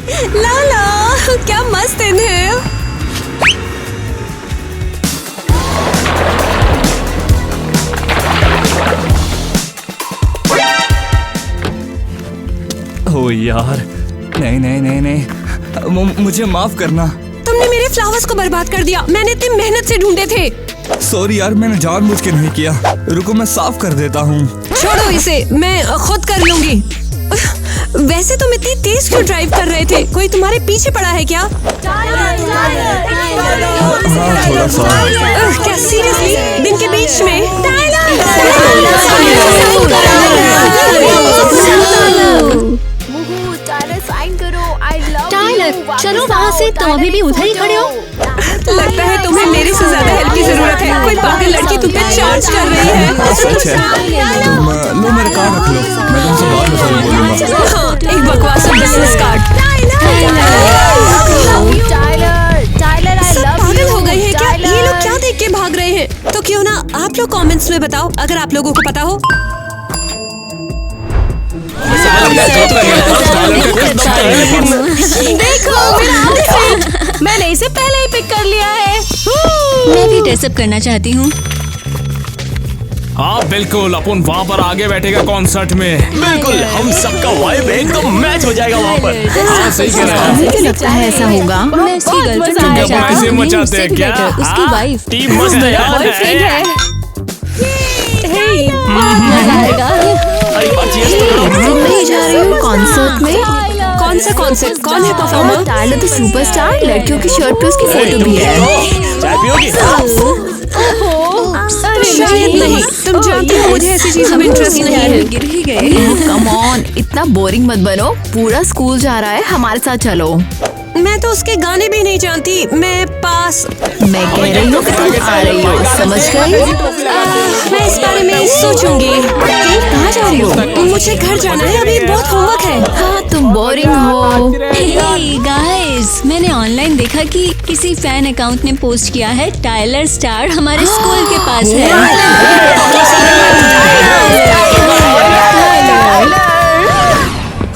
लाला, क्या मस्त दिन है। ओ यार, नहीं नहीं नहीं नहीं, मुझे माफ करना। तुमने मेरे फ्लावर्स को बर्बाद कर दिया। मैंने इतनी मेहनत से ढूंढे थे। सॉरी यार, मैंने जानबूझ के नहीं किया। रुको मैं साफ कर देता हूँ। छोड़ो इसे, मैं खुद कर लूंगी। वैसे तुम इतनी तेज क्यों ड्राइव कर रहे थे? कोई तुम्हारे पीछे पड़ा है क्या? हाँ थोड़ा सा। क्या सीरियसली? दिन के बीच में? टाइलर, चलो वहाँ से। तुम अभी भी उधर ही खड़े हो। लगता है तुम्हें मेरे से ज्यादा हेल्प की जरूरत है। कोई पागल लड़की तुम पे चार्ज कर रही है। सच है। तुम लो मेरा कार्ड रख लो, मैं तुमसे बाद में फोन बोलूंगा। हाँ, एक बकवास बिजनेस कार्ड। सब पागल हो गए हैं क्या? ये लोग क्या देख के भाग रहे हैं? तो क्यों ना आप लोग कमेंट्स में बताओ अगर आप लोगों को पता हो। देखो मेरा आउटफिट, मैंने इसे पहले ही पिक कर लिया है। मैं भी ड्रेसअप करना चाहती हूँ। हाँ बिल्कुल, अपन वहाँ पर आगे बैठेगा कॉन्सर्ट में। बिल्कुल, हम सबका वाइब एकदम मैच हो जाएगा वहाँ पर। हाँ सही कह रहा है। मुझे लगता है ऐसा होगा। मैं उसकी गर्लफ्रेंड क्योंकि बनना अपन चाहती ऐसे हूँ। मचाते हैं क्या? उसकी वाइफ। टीम मस्त है यार। बॉयफ्रेंड है। मजा आएगा। अरे बात मैं जा रही हूँ कॉन्सर्ट में। कौन सा कॉन्सर्ट? कौन है परफॉर्मर? टाइलर तो सुपरस्टार। लड़कियों की शर्ट पे उसकी फोटो भी है। चाय पियोगी? शायद नहीं। तुम जानते हो मुझे ऐसी चीजों में इंटरेस्ट नहीं है। गिर ही गए। कम ऑन, इतना बोरिंग मत बनो। पूरा स्कूल जा रहा है, हमारे साथ चलो। मैं तो उसके गाने भी नहीं जानती। मैं पास। मैं कह रही हूँ कि तुम आ रही हो, समझ गई? मैं इस बारे में सोचूंगी। कहाँ जा रही हो? मुझे घर जाना है, अभी बहुत होमवर्क है। हाँ, तुम बोरिंग हो। हे गाइस, मैंने ऑनलाइन देखा कि किसी फैन अकाउंट ने पोस्ट किया है टाइलर स्टार हमारे स्कूल के पास है।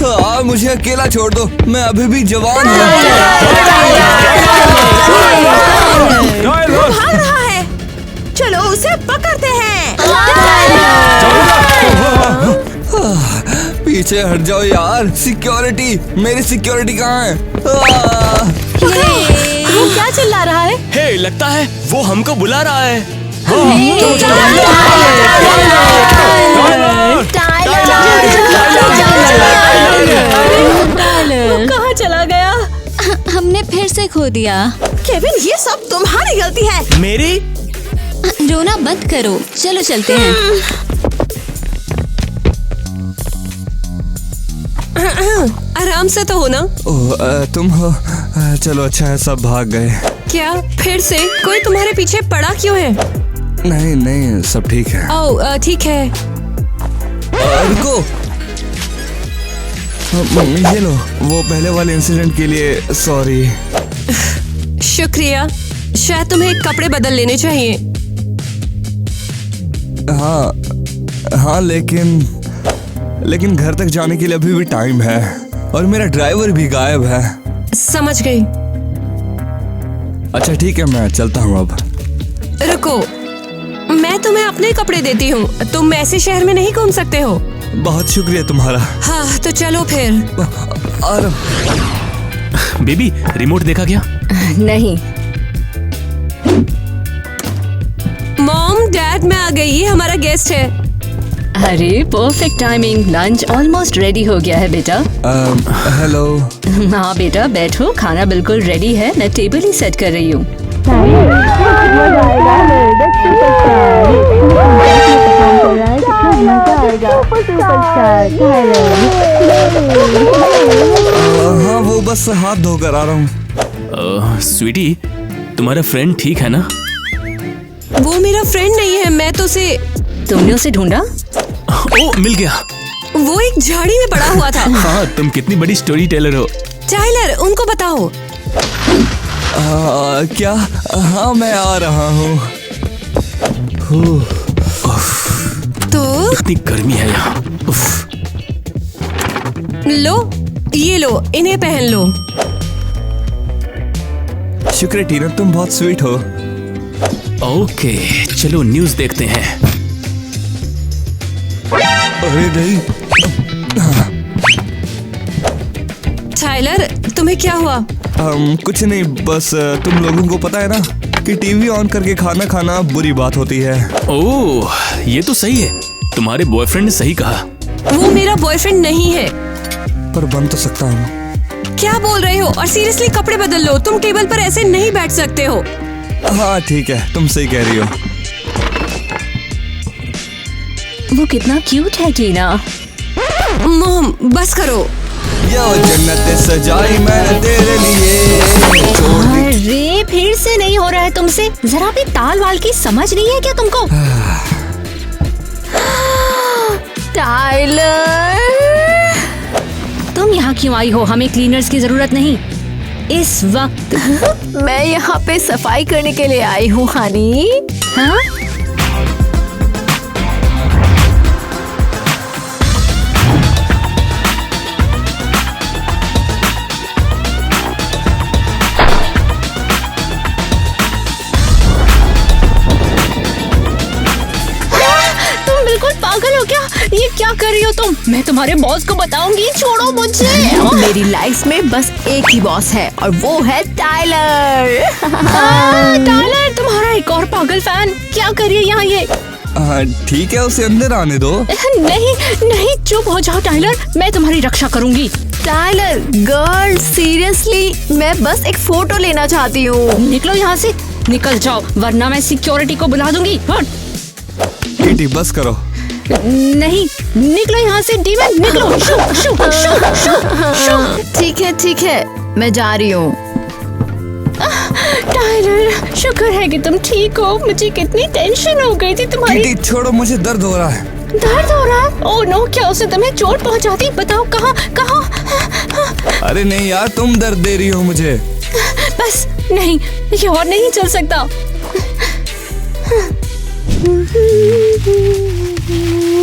हाँ मुझे अकेला छोड़ दो, मैं अभी भी जवान हूँ। भाग रहा है। चलो उसे पकड़ते हैं। पीछे हट जाओ यार। सिक्योरिटी, मेरी सिक्योरिटी कहाँ है? वो क्या चिल्ला रहा है? हे, लगता है वो हमको बुला रहा है। वो कहाँ चला गया? हमने फिर से खो दिया। केविन, ये सब तुम्हारी गलती है। मेरी? रोना बंद करो, चलो चलते हैं। आराम से तो हो ना? तुम हो? चलो अच्छा है, सब भाग गए। क्या फिर से? कोई तुम्हारे पीछे पड़ा क्यों है? नहीं नहीं, सब ठीक है। ओह ठीक है। रुको, ये लो, वो पहले वाले इंसिडेंट के लिए सॉरी। शुक्रिया। शायद तुम्हें कपड़े बदल लेने चाहिए। हाँ लेकिन घर तक जाने के लिए अभी भी टाइम है और मेरा ड्राइवर भी गायब है। समझ गई। अच्छा ठीक है, मैं चलता हूँ अब। रुको, मैं तुम्हें अपने कपड़े देती हूँ। तुम ऐसे शहर में नहीं घूम सकते हो। बहुत शुक्रिया तुम्हारा। हाँ तो चलो फिर। और बेबी, रिमोट देखा क्या? नहीं। मॉम, डैड, मैं आ गई। ये हमारा गेस्ट है। अरे perfect timing. Lunch almost ready हो गया है बेटा। हेलो। हाँ बेटा बैठो, खाना बिल्कुल रेडी है। मैं टेबल ही सेट कर रही हूँ। हाँ वो बस हाथ धोकर आ रहा हूँ। स्वीटी, तुम्हारा फ्रेंड ठीक है ना? वो मेरा फ्रेंड नहीं है। मैं तो उसे। तुमने उसे ढूंढा? ओ, मिल गया। वो एक झाड़ी में पड़ा हुआ था। हाँ, तुम कितनी बड़ी स्टोरी टेलर हो। टाइलर, उनको बताओ। क्या? हाँ मैं आ रहा हूँ। तो इतनी गर्मी है यहाँ। लो, ये लो, इन्हें पहन लो। शुक्र टीना, तुम बहुत स्वीट हो। ओके, चलो न्यूज़ देखते हैं। अरे नहीं। टाइलर, तुम्हें क्या हुआ? कुछ नहीं, बस तुम लोगों को पता है ना कि टीवी ऑन करके खाना खाना बुरी बात होती है। ओह, ये तो सही है। तुम्हारे बॉयफ्रेंड ने सही कहा। वो मेरा बॉयफ्रेंड नहीं है। पर बन तो सकता हूँ। क्या बोल रहे हो? और सीरियसली कपड़े बदल लो, तुम टेबल पर ऐसे नहीं बैठ सकते हो। हाँ ठीक है, तुम सही कह रही हो। वो कितना क्यूट है टीना। मॉम, बस करो। यो जन्नत सजाई मैंने तेरे लिए, छोड़ दी। अरे फिर से नहीं हो रहा है तुमसे। जरा भी ताल वाल की समझ नहीं है क्या तुमको? टाइलर, तुम यहाँ क्यों आई हो? हमें क्लीनर्स की जरूरत नहीं इस वक्त। मैं यहाँ पे सफाई करने के लिए आई हूँ हनी। हाँ? तुम बिल्कुल पागल हो क्या? ये क्या कर रही हो तुम? मैं तुम्हारे बॉस को बताऊंगी। छोड़ो मुझे। मेरी लाइफ में बस एक ही बॉस है और वो है टाइलर। टाइलर, तुम्हारा एक और पागल फैन क्या कर रही है यहाँ ये? ठीक है, उसे अंदर आने दो। नहीं नहीं, चुप हो जाओ टाइलर, मैं तुम्हारी रक्षा करूंगी। टाइलर, गर्ल, सीरियसली मैं बस एक फोटो लेना चाहती हूँ। निकलो यहाँ से, निकल जाओ वरना मैं सिक्योरिटी को बुला दूंगी। हट। टीटी बस करो। नहीं, निकलो यहाँ से डीमन, निकलो। शू, शू, शू, शू, शू। ठीक है, मैं जा रही हूँ। टाइलर, शुक्र है कि तुम ठीक हो। मुझे कितनी टेंशन हो गई थी तुम्हारी। टीटी छोड़ो, मुझे दर्द हो रहा है। दर्द हो रहा है? ओह नो, क्या उसे तुम्हें चोट पहुँचाती? बताओ कहाँ कहाँ? अरे नहीं यार, तुम दर्द दे रही हो मुझे। बस नहीं, ये और नहीं चल सकता।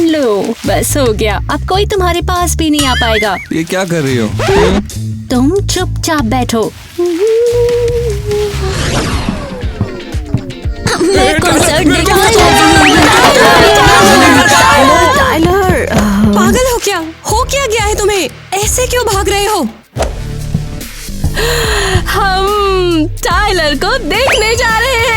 लो, बस हो गया। अब कोई तुम्हारे पास भी नहीं आ पाएगा। ये क्या कर रही हो? तुम चुपचाप बैठो। मैं कॉन्सर्ट देखना चाहती हूँ। टाइलर, पागल हो क्या? हो क्या गया है तुम्हें? ऐसे क्यों भाग रहे हो? हम टाइलर को देखने जा रहे हैं।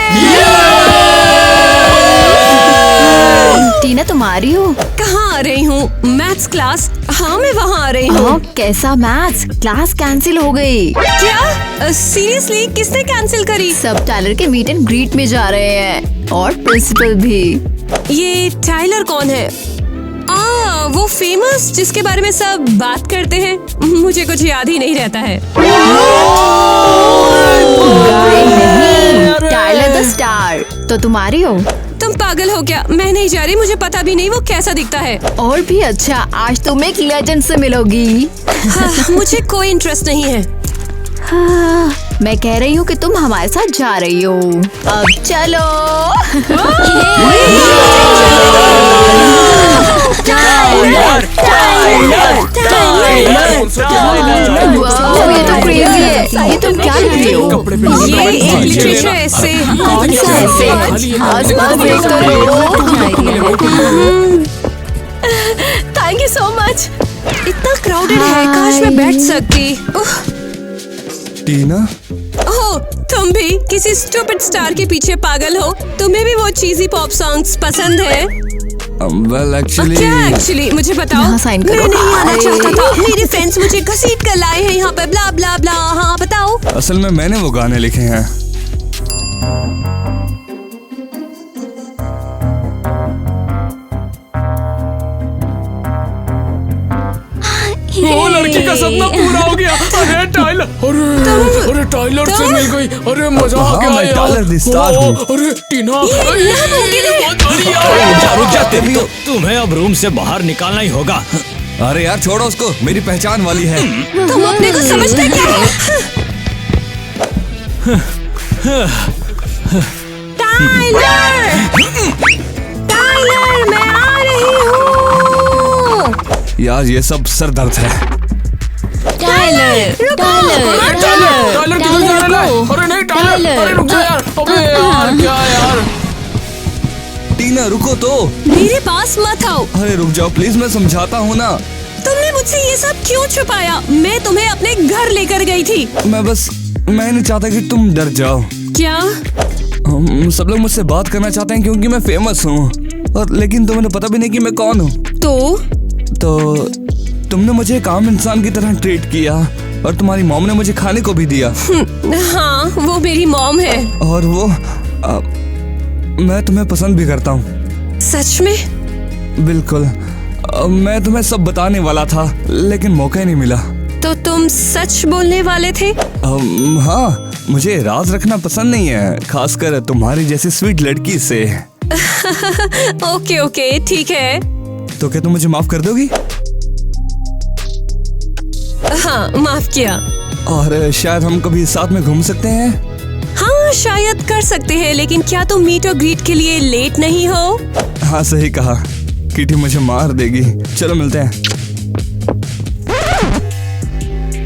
टीना तुम आ रही हो? कहाँ आ रही हूँ? Maths class. हाँ, मैं वहाँ आ रही हूँ। कैसा मैथ्स? क्लास कैंसिल हो गई। क्या? सीरियसली किसने कैंसिल करी? सब टाइलर के मीट एंड ग्रीट में जा रहे हैं और प्रिंसिपल भी। ये टाइलर कौन है? वो फेमस जिसके बारे में सब बात करते हैं। मुझे कुछ याद ही नहीं रहता है। Tyler the star. तो तुम आ रही हो? तुम पागल हो क्या? मैं नहीं जा रही, मुझे पता भी नहीं वो कैसा दिखता है। और भी अच्छा, आज तुम एक लेजेंड से मिलोगी। हाँ, मुझे कोई इंटरेस्ट नहीं है। हाँ, मैं कह रही हूँ कि तुम हमारे साथ जा रही हो। अब चलो। Tyler, Tyler, Tyler, Tyler. वाह, ये तो क्रेजी है। ये तुम क्या कर रही हो? ये एक लिटरेचर ऐसे। कौन सा ऐसे? आसमान देख तो लो। Thank you so much. इतना क्राउडेड है, काश मैं बैठ सकती। टीना, ओह, तुम भी किसी स्टूपिड स्टार के पीछे पागल हो? तुम्हें भी वो चीजी पॉप सॉन्ग्स पसंद है? Well actually. क्या एक्चुअली? मुझे बताओ। यहाँ साइन करो। मैं नहीं आना चाहता था। मेरे फ्रेंड्स मुझे घसीट कर लाए हैं यहाँ पे। ब्ला ब्ला ब्ला। हाँ बताओ। असल में मैंने वो गाने लिखे हैं। वो लड़की का सपना पूरा हो गया। अरे टाइलर, अरे टाइलर से मिल गई। अरे मजा आ गया मैं यार। टाइलर द स्टार हूँ। अरे टीना, रुक जा तेरी। तुम्हें अब रूम से बाहर निकालना ही होगा। अरे यार छोड़ो उसको, मेरी पहचान वाली है। तुम अपने को समझते क्या हो? टाइलर, टाइलर, मैं आ रही हूँ। यार ये सब सर दर्द है। टाइलर, टाइलर किधर जा रहा है? अरे नहीं टाइलर, अरे रुक जा यार। अबे यार क्या यार? टीना रुको तो। मेरे पास मत आओ। अरे रुक जाओ प्लीज, मैं समझाता हूँ ना। तुमने मुझसे ये सब क्यों छुपाया? मैं तुम्हें अपने घर लेकर गई थी। मैं नहीं चाहता कि तुम डर जाओ। क्या? सब लोग मुझसे बात करना चाहते हैं क्योंकि मैं फेमस हूँ, और लेकिन तुम्हें पता भी नहीं कि मैं कौन हूँ। तो तुमने मुझे एक आम इंसान की तरह ट्रीट किया, और तुम्हारी मॉम ने मुझे खाने को भी दिया। हाँ, वो मेरी मॉम है। और वो मैं तुम्हें पसंद भी करता हूँ। सच में? बिल्कुल। मैं तुम्हें सब बताने वाला था, लेकिन मौका ही नहीं मिला। तो तुम सच बोलने वाले थे? हाँ, मुझे राज रखना पसंद नहीं है, खासकर तुम्हारी जैसी स्वीट लड़की से। ओके ठीक है। तो क्या तुम मुझे माफ कर दोगी? हाँ, माफ किया। और शायद हम कभी साथ में घूम सकते हैं। हाँ, शायद कर सकते हैं, लेकिन क्या तुम मीट और ग्रीट के लिए लेट नहीं हो? हाँ सही कहा, किटी मुझे मार देगी। चलो मिलते हैं।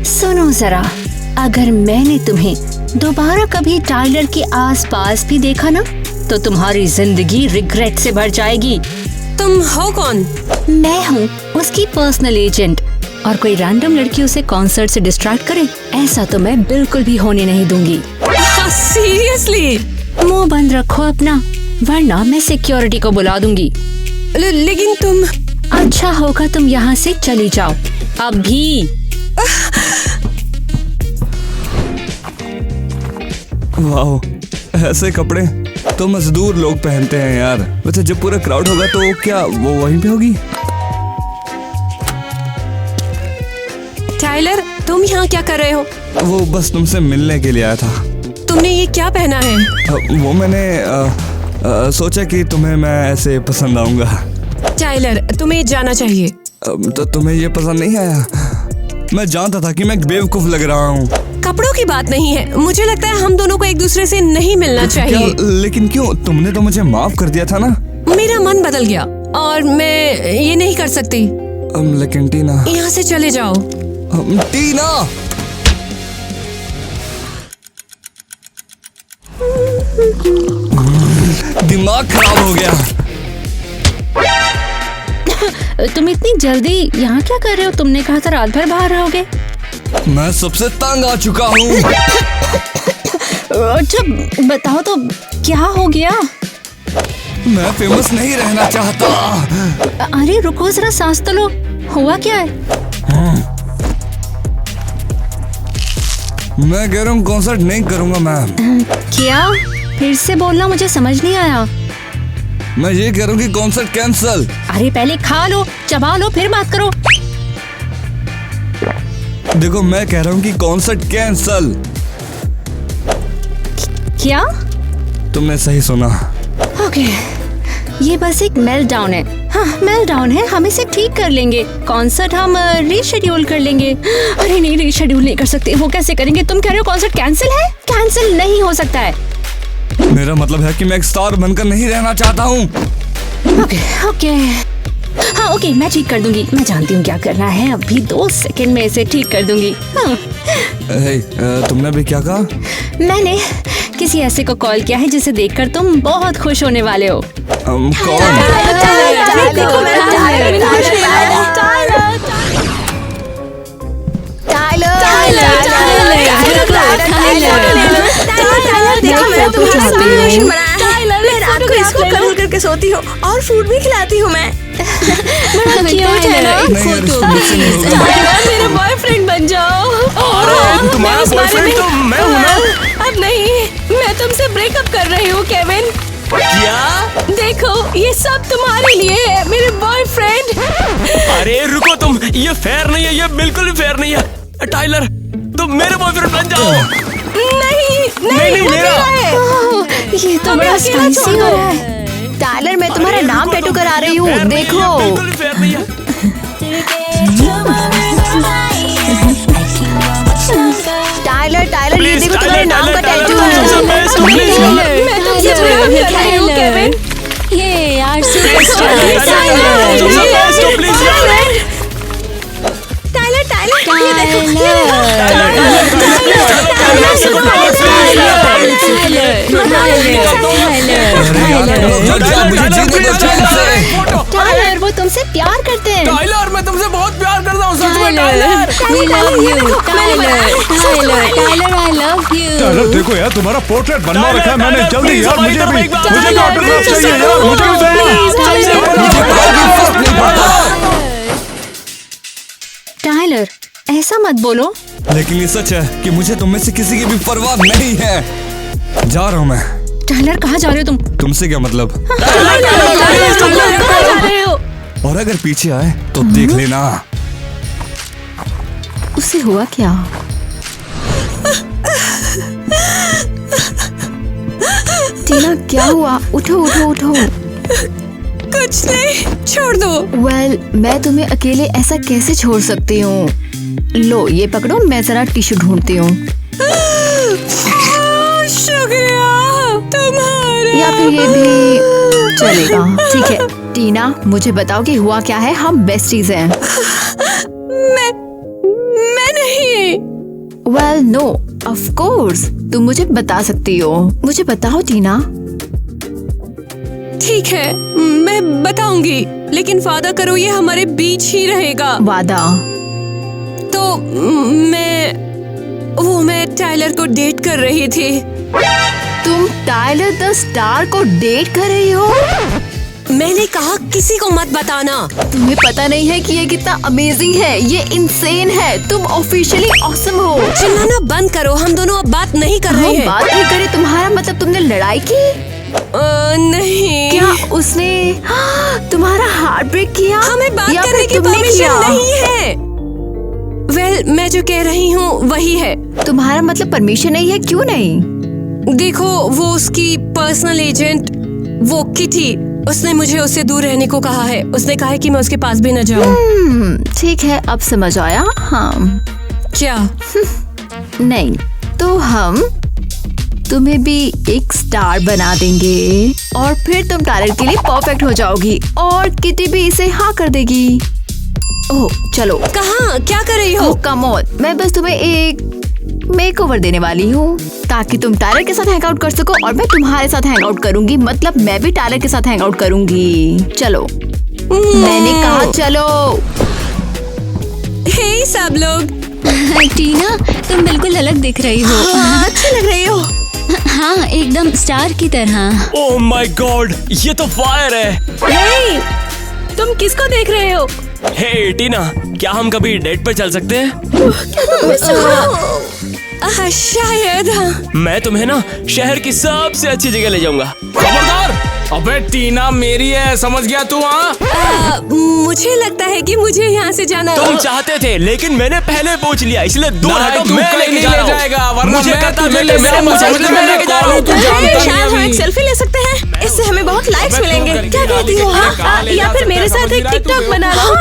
सुनो जरा, अगर मैंने तुम्हें दोबारा कभी टाइलर के आसपास भी देखा ना, तो तुम्हारी जिंदगी रिग्रेट से भर जाएगी। तुम हो कौन? मैं हूँ उसकी पर्सनल एजेंट, और कोई रैंडम लड़की उसे कॉन्सर्ट से डिस्ट्रैक्ट करे, ऐसा तो मैं बिल्कुल भी होने नहीं दूंगी। सीरियसली? मुंह बंद रखो अपना, वरना मैं सिक्योरिटी को बुला दूंगी। लेकिन तुम... अच्छा होगा तुम यहाँ से चली जाओ अभी। वाह, ऐसे कपड़े तो मजदूर लोग पहनते हैं यार। वैसे जब पूरा क्राउड होगा तो क्या वो वहीं पे होगी? टाइलर, तुम यहाँ क्या कर रहे हो? वो बस तुमसे मिलने के लिए आया था। तुमने ये क्या पहना है? वो मैंने सोचा कि तुम्हें मैं ऐसे पसंद आऊंगा। टाइलर, तुम्हें जाना चाहिए। तो तुम्हें ये पसंद नहीं आया? मैं जानता था कि मैं बेवकूफ लग रहा हूँ। कपड़ों की बात नहीं है, मुझे लगता है हम दोनों को एक दूसरे से नहीं मिलना चाहिए। लेकिन क्यों? तुमने तो मुझे माफ कर दिया था ना। मेरा मन बदल गया और मैं ये नहीं कर सकती। लेकिन टीना, यहाँ से चले जाओ। टीना, दिमाग खराब हो गया। तुम इतनी जल्दी यहाँ क्या कर रहे हो? तुमने कहा था रात भर बाहर रहोगे। मैं सबसे तंग आ चुका हूँ। अच्छा बताओ तो क्या हो गया? मैं फेमस नहीं रहना चाहता। अरे रुको जरा, सांस तो लो। हुआ क्या है? मैं कह रहा हूँ कॉन्सर्ट नहीं करूँगा मैम। क्या? फिर से बोलना, मुझे समझ नहीं आया। मैं ये कह रहा हूँ कि कॉन्सर्ट कैंसल। अरे पहले खा लो, चबा लो, फिर बात करो। देखो, मैं कह रहा हूँ कि कॉन्सर्ट कैंसल। क्या? तुमने सही सुना। ओके, ये बस एक मेल्टडाउन है। हाँ, मेल्टडाउन है, हम इसे ठीक कर लेंगे। कॉन्सर्ट हम रीशेड्यूल कर लेंगे। अरे नहीं, रीशेड्यूल नहीं कर सकते। वो कैसे करेंगे? तुम कह रहे हो कॉन्सर्ट कैंसिल है? कैंसिल नहीं हो सकता है। मेरा मतलब है कि मैं एक स्टार बनकर नहीं रहना चाहता हूँ। ओके, हाँ ओके, मैं ठीक कर दूंगी। मैं जानती हूँ क्या करना है। अभी 2 सेकंड में इसे ठीक कर दूंगी। हाँ। तुमने भी क्या कहा? मैंने किसी ऐसे को कॉल किया है जिसे देखकर तुम बहुत खुश होने वाले हो। कौन? इसको कवर करके सोती हूँ और फूड भी खिलाती हूँ मैं। क्यूट है ना? मेरा बॉयफ्रेंड बन जाओ। तुम्हारा बॉयफ्रेंड तो मैं हूँ ना। अब नहीं, मैं तुमसे ब्रेकअप कर रही हूँ केविन। क्या? देखो, ये सब तुम्हारे लिए है, मेरे बॉयफ्रेंड। अरे रुको तुम, ये फेयर नहीं है, ये बिल्कुल भी फेयर नहीं है। टाइलर, तुम मेरे बॉयफ्रेंड बन जाओ। नहीं, मेरा। ये तो बड़ा स्पाइसी हो रहा है। टाइलर, मैं तुम्हारा नाम टैटू करा रही हूँ, देखो। बिल्कुल भी फेयर नहीं है। टाइलर, ये देखो तुम्हारे नाम का टैटू मैं तुमसे प्यार कर रही हूँ केविन। ये यार टाइलर, टाइलर वो तुमसे प्यार करते हैं। टाइलर मैं तुमसे बहुत प्यार करता हूँ सच में Tyler. We love you, Tyler, I love you. Tyler देखो यार, तुम्हारा पोर्ट्रेट बनवा रखा है मैंने। जल्दी यार, मुझे ऑटोग्राफ चाहिए यार, मुझे टाइलर ऐसा मत बोलो। लेकिन ये सच है कि मुझे तुम में से किसी की भी परवाह नहीं है। जा रहा हूँ मैं। टाइलर कहाँ जा रहे हो तुम? तुमसे क्या मतलब? कहाँ जा रहे हो? और अगर पीछे आए तो देख लेना। उसे हुआ क्या? टीना क्या हुआ? उठो उठो उठो। कुछ नहीं, छोड़ दो। वेल, मैं तुम्हें अकेले ऐसा कैसे छोड़ सकती हूँ? लो ये पकड़ो, मैं जरा टिश्यू ढूंढती हूँ। शुक्रिया तुम्हारा। या फिर ये भी चलेगा। ठीक है टीना, मुझे बताओ कि हुआ क्या है। हम बेस्टीज हैं। मैं नहीं। वेल नो, ऑफ कोर्स तुम मुझे बता सकती हो। मुझे बताओ टीना। ठीक है, मैं बताऊंगी, लेकिन वादा करो ये हमारे बीच ही रहेगा। वादा? तो मैं टाइलर को डेट कर रही थी। तुम टाइलर द स्टार को डेट कर रही हो? मैंने कहा किसी को मत बताना। तुम्हें पता नहीं है कि ये कितना अमेजिंग है। ये इंसेन है। तुम ऑफिशियली ऑसम हो। चिल्लाना बंद करो, हम दोनों अब बात नहीं कर रहे हम हैं। बात नहीं करे? तुम्हारा मतलब तुमने लड़ाई की? नहीं। क्या उसने तुम्हारा हार्ट ब्रेक किया? हमें बात या करने फिर की तुमने परमिशन किया? नहीं है। वेल, मैं जो कह रही हूँ वही है। तुम्हारा मतलब परमिशन नहीं है? क्यों नहीं? देखो, वो उसकी पर्सनल एजेंट वो किटी, उसने मुझे उससे दूर रहने को कहा है। उसने कहा है कि मैं उसके पास भी न जाऊँ। ठीक है, अब समझ आया। हाँ क्या? नहीं तो हम तुम्हें भी एक स्टार बना देंगे और फिर तुम टाइलर के लिए परफेक्ट हो जाओगी और किटी भी इसे हाँ कर देगी। ओह चलो। कहाँ? क्या कर रही हो? ओह कम ऑन, मैं बस तुम्हें एक मेकओवर देने वाली हूँ ताकि तुम टाइलर के साथ हैंग आउट कर सको और मैं तुम्हारे साथ हैंग आउट करूंगी। मतलब मैं भी टाइलर के साथ हैंग आउट करूंगी। चलो। मैंने कहा चलो। हे सब लोग। टीना, तुम बिल्कुल अलग दिख रही हो। अच्छी लग रही हो। हाँ, एकदम स्टार की तरह। ओह माय गॉड, ये तो फायर है। हे, तुम किसको देख रहे हो? हे टीना, क्या हम कभी डेट पे चल सकते हैं? शायद। मैं तुम्हें ना शहर की सबसे अच्छी जगह ले जाऊंगा। खबरदार! अबे टीना मेरी है, समझ गया तू? हाँ मुझे लगता है कि मुझे यहाँ से जाना। तुम चाहते थे लेकिन मैंने पहले पूछ लिया, इसलिए दूर हटो। तू मैं कहीं लेके नहीं जा ले रहा हूँ। जाएगा, वरना मुझे मैं कहता तुझे मैं ले मेरा समझ मजाक में मैं लेके जा रहा हूँ। तू जानता नहीं शायद हम अभी। एक सेल्फी ले सकते हैं, इससे हमें बहुत लाइक्स मिलेंगे। क्या कहती हो? या फिर मेरे साथ एक टिकटॉक बना लो।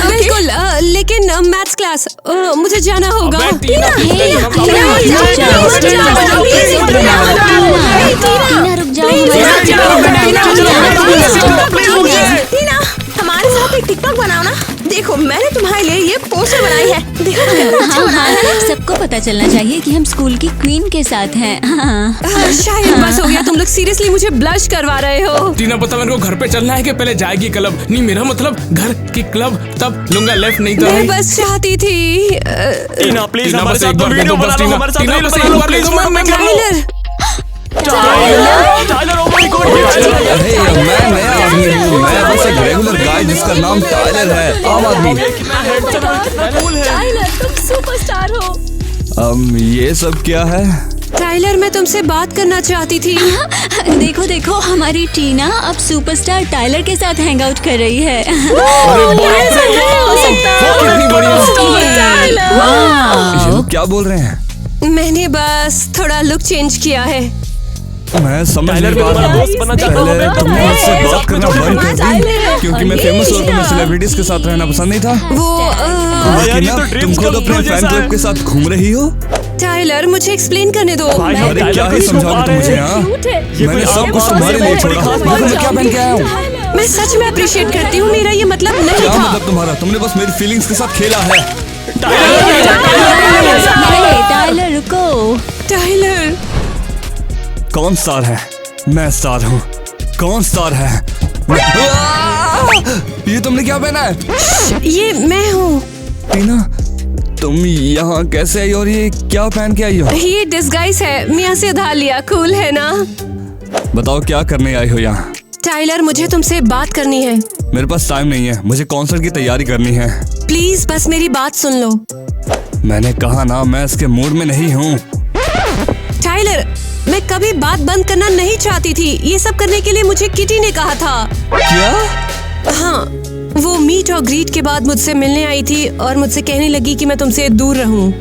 बिल्कुल, लेकिन मैथ्स क्लास मुझे जाना होगा। टीना, रुक जाओ। टीना, हमारे साथ एक टिकटॉक बनाओ ना। देखो, मैंने तुम्हारे लिए ये पोस्टर बनाई है। देखो हाँ, सबको पता चलना चाहिए कि हम स्कूल की क्वीन के साथ हैं। हाँ। शायद बस हो गया। तुम लोग सीरियसली मुझे ब्लश करवा रहे हो। टीना पता मेरे को घर पे चलना है कि पहले जाएगी क्लब? नहीं, मेरा मतलब घर की क्लब, तब लूंगा लेफ्ट नहीं तो मैं बस चाहती थी। टीना प्लीज टीना, हमारे बस साथ एक तो बार वीडियो कर दो, बना बस लो। टीना, हमारे साथ टीना, रील बस बना एक लो बार प्लीज। कर दो, मैं Tyler, Tyler, oh my God. अरे मैं नया आदमी हूँ। मैं बस एक रेगुलर गाय जिसका नाम टाइलर है, आम आदमी। टाइलर, तुम सुपरस्टार हो। ये सब क्या है? टाइलर, मैं तुमसे बात करना चाहती थी। देखो देखो, हमारी टीना अब सुपरस्टार टाइलर के साथ हैंग आउट कर रही है। ये लोग क्या बोल रहे हैं? मैंने बस थोड़ा लुक चेंज किया है। मैं समझ टाइलर नहीं भी पा रहा तुम्हारा हूँ। दोस्त बनना चाहता पहले हूँ। तुमने मुझसे बात करना बंद कर दी क्योंकि मैं फेमस और तुम्हें सेलिब्रिटीज के साथ रहना पसंद नहीं था। लेकिन ये तो अब dreams तुम खुद come अपने true फैन जैसा क्लब है। के साथ घूम रही हो। टाइलर, मुझे एक्सप्लेन करने दो। अरे क्या ही समझाओगे तुम मुझे? हाँ, मैंने सब कुछ तुम्हारे लिए छोड़ा। देखो मैं क्या पहन के आया हूँ। मैं सच में अप्रिशिएट करती हूँ। मेरा ये मतलब नहीं क्या था। मतलब तुम्हारा? तुमने बस मेरी फीलिंग्स के साथ खेला है। टाइलर रुको। टाइलर, कौन स्टार है? मैं स्टार हूँ। कौन स्टार है? ये तुमने क्या पहना है? ये मैं हूँ। टीना, तुम यहाँ कैसे आई और ये क्या पहन के आई हो? ये डिस्गाइज है, मियाँ से उधार लिया। कूल है ना? बताओ क्या करने आई हो यहाँ? टाइलर, मुझे तुमसे बात करनी है। मेरे पास टाइम नहीं है, मुझे कॉन्सर्ट की तैयारी करनी है। प्लीज बस मेरी बात सुन लो। मैंने कहा ना, मैं इसके मूड में नहीं हूँ। टाइलर, मैं कभी बात बंद करना नहीं चाहती थी। ये सब करने के लिए मुझे किटी ने कहा था। क्या? हाँ, वो मीट और ग्रीट के बाद मुझसे मिलने आई थी और मुझसे कहने लगी कि मैं तुमसे दूर रहूं।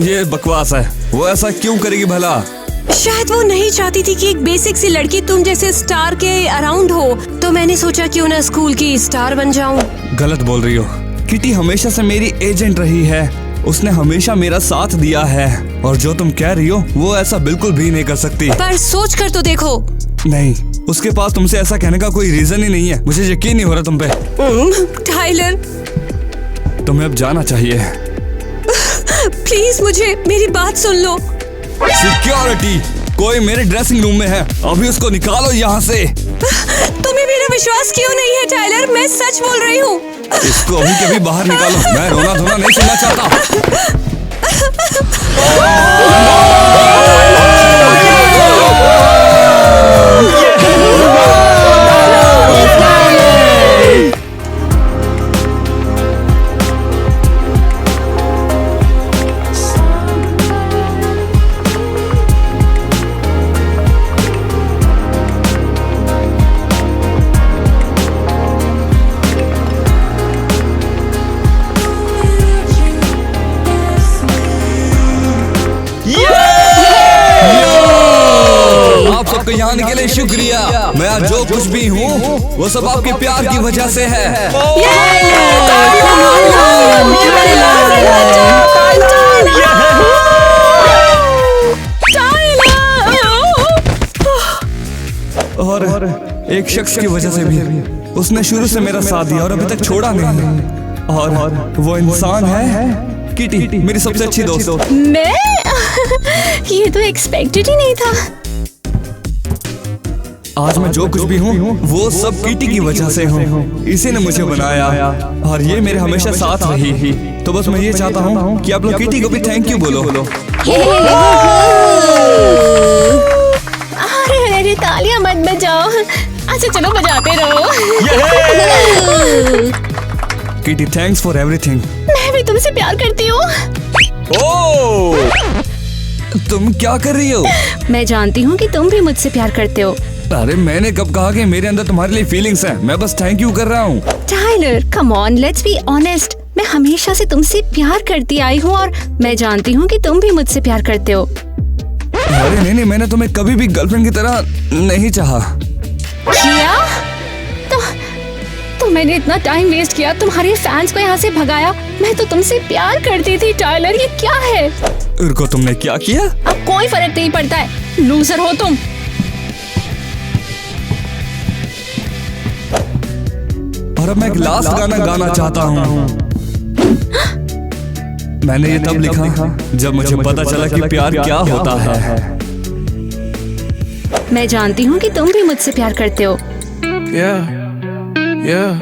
ये बकवास है। वो ऐसा क्यों करेगी भला? शायद वो नहीं चाहती थी कि एक बेसिक सी लड़की तुम जैसे स्टार के अराउंड हो, तो मैंने सोचा क्यों ना स्कूल की स्टार बन जाऊं। गलत बोल रही हो। किटी हमेशा से मेरी एजेंट रही है। उसने हमेशा मेरा साथ दिया है और जो तुम कह रही हो वो ऐसा बिल्कुल भी नहीं कर सकती। पर सोच कर तो देखो। नहीं, उसके पास तुमसे ऐसा कहने का कोई रीजन ही नहीं है। मुझे यकीन नहीं हो रहा तुम पे। टाइलर, तुम्हें अब जाना चाहिए। प्लीज मुझे मेरी बात सुन लो। सिक्योरिटी, कोई मेरे ड्रेसिंग रूम में है, अभी उसको निकालो यहाँ से। तुम्हें मेरा विश्वास क्यों नहीं है टाइलर? मैं सच बोल रही हूँ। इसको अभी के अभी बाहर निकालो। मैं रोना धोना नहीं सुनना चाहता। आप सबको यहाँ आने के लिए शुक्रिया। मैं आज जो कुछ भी हूँ वो सब आपके प्यार की वजह से है। और एक शख्स की वजह से भी। उसने शुरू से मेरा साथ दिया और अभी तक छोड़ा नहीं। और वो इंसान है किटी, मेरी सबसे अच्छी दोस्त। मैं ये तो एक्सपेक्टेड ही नहीं था। आज मैं जो कुछ भी हूँ वो सब किटी की वजह से हूँ। इसी ने मुझे बनाया और ये मेरे हमेशा साथ रही। तो बस मैं ये चाहता हूँ कि आप लोग किटी को भी थैंक यू बोलो। अरे तालियां मत बजाओ। अच्छा चलो बजाते रहो। Kitty, thanks for everything. मैं भी तुमसे प्यार करती हूँ। ओह, तुम क्या कर रही हो? मैं जानती हूँ कि तुम भी मुझसे प्यार करते हो। अरे मैंने कब कहा कि मेरे अंदर तुम्हारे लिए फीलिंग्स हैं? मैं बस थैंक यू कर रहा हूँ। Tyler, come on, let's be honest. मैं हमेशा से तुमसे प्यार करती आई हूँ और मैं जानती हूँ कि तुम भी मुझसे प्यार करते हो। अरे नहीं, मैंने तुम्हें कभी भी गर्लफ्रेंड की तरह नहीं चाहा। क्या? तो मैंने इतना टाइम वेस्ट किया, तुम्हारे फैंस को यहाँ से भगाया। मैं तो तुमसे प्यार करती थी टाइलर, ये क्या है? इनको तुमने क्या किया? अब कोई फर्क नहीं पड़ता है, लूजर हो तुम। और अब मैं एक लास्ट गाना गाना चाहता हूँ। मैंने ये तब लिखा जब मुझे पता चला कि प्यार क्या होता है। मैं जानती हूँ कि तुम भी मुझसे प्यार करते हो। Yeah, yeah.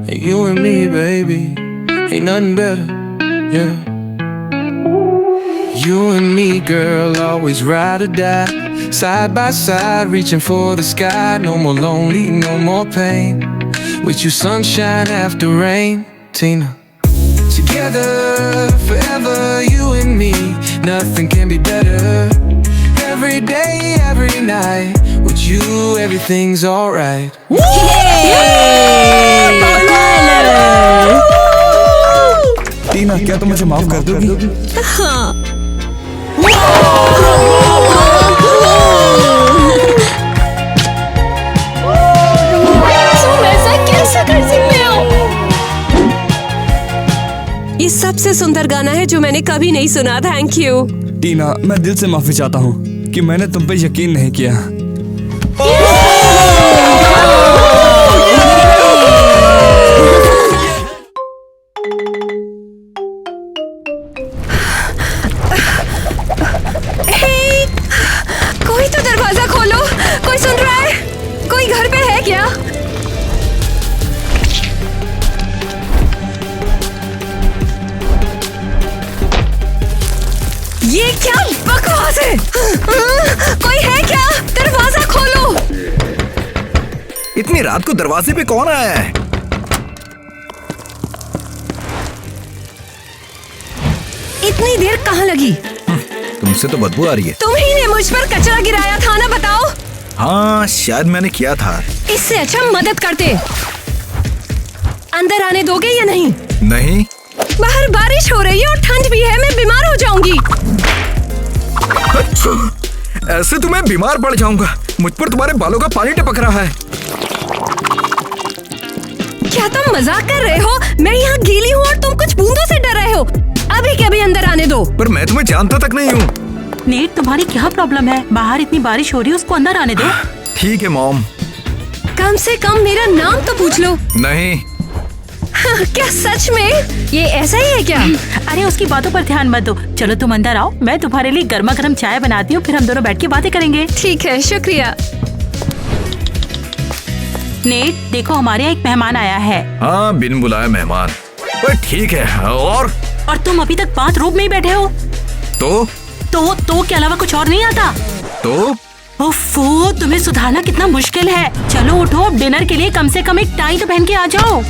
Hey, you and me, baby, ain't nothing better. Yeah. You and me, girl, always ride or die, side by side, reaching for the sky. No more lonely, no more pain. With you, sunshine after rain, Tina. Together forever, you and me, nothing can be better. Every day, every night, with you, everything's alright. टीना, क्या तुम मुझे माफ कर दोगी? हाँ। तुम ऐसा कैसे कर सकते हो? ये सबसे सुंदर गाना है जो मैंने कभी नहीं सुना। Thank you. टीना, मैं दिल से माफी चाहता हूँ कि मैंने तुम पे यकीन नहीं किया। ये क्या बकवास है? कोई है क्या? दरवाजा खोलो। इतनी रात को दरवाजे पे कौन आया है? इतनी देर कहाँ लगी? तुमसे तो बदबू आ रही है। तुम ही ने मुझ पर कचरा गिराया था ना, बताओ। हाँ शायद मैंने किया था। इससे अच्छा मदद करते। अंदर आने दोगे या नहीं? नहीं। बाहर बारिश हो रही है और ठंड भी है, मैं बीमार हो जाऊंगी। ऐसे तो मैं बीमार पड़ जाऊंगा। मुझ पर तुम्हारे बालों का पानी टपक रहा है। क्या तुम मजाक कर रहे हो? मैं यहाँ गीली हूँ और तुम कुछ बूंदों से डर रहे हो। अभी के अभी अंदर आने दो। पर मैं तुम्हें जानता तक नहीं हूँ। नेट, तुम्हारी क्या प्रॉब्लम है? बाहर इतनी बारिश हो रही है, उसको अंदर आने दो। ठीक है मॉम। कम से कम मेरा नाम तो पूछ लो। नहीं। क्या सच में? ये ऐसा ही है क्या? अरे उसकी बातों पर ध्यान मत दो। चलो तुम अंदर आओ, मैं तुम्हारे लिए गर्मा गर्म चाय बनाती हूँ, फिर हम दोनों बैठ के बातें करेंगे। ठीक है, शुक्रिया। नेट, देखो हमारे यहाँ एक मेहमान आया है। हाँ, बिन बुलाए मेहमान। ठीक है। और तुम अभी तक बाथरूम में ही बैठे हो? तो के अलावा कुछ और नहीं आता? तो ओफो, तुम्हें सुधारना कितना मुश्किल है। चलो उठो, डिनर के लिए कम से कम एक टाई तो पहन के आ जाओ।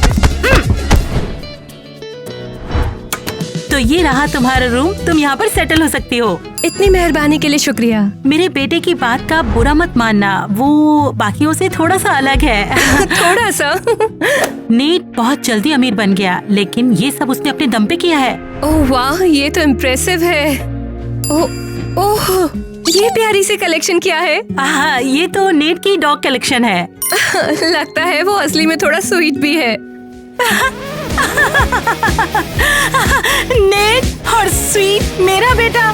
तो ये रहा तुम्हारा रूम, तुम यहाँ पर सेटल हो सकती हो। इतनी मेहरबानी के लिए शुक्रिया। मेरे बेटे की बात का बुरा मत मानना, वो बाकियों से थोड़ा सा अलग है। थोड़ा सा? नेट बहुत जल्दी अमीर बन गया, लेकिन ये सब उसने अपने दम पे किया है। ओह वाह, ये तो इम्प्रेसिव है। ओह, ये प्यारी सी कलेक्शन क्या है? ये तो नेट की डॉग कलेक्शन है। लगता है वो असली में थोड़ा स्वीट भी है। नेट और स्वीट, मेरा बेटा।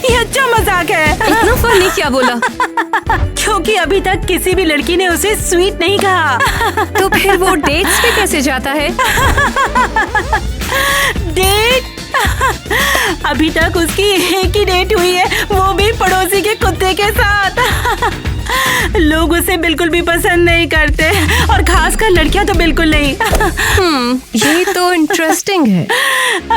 ये अच्छा मजाक है। इतना फनी क्या बोला? क्योंकि अभी तक किसी भी लड़की ने उसे स्वीट नहीं कहा। तो फिर वो डेट्स पे कैसे जाता है? डेट? अभी तक उसकी एक ही डेट हुई है, वो भी पड़ोसी के कुत्ते के साथ। लोग उसे बिल्कुल भी पसंद नहीं करते, और खासकर लड़कियां तो बिल्कुल नहीं। ये तो इंटरेस्टिंग है।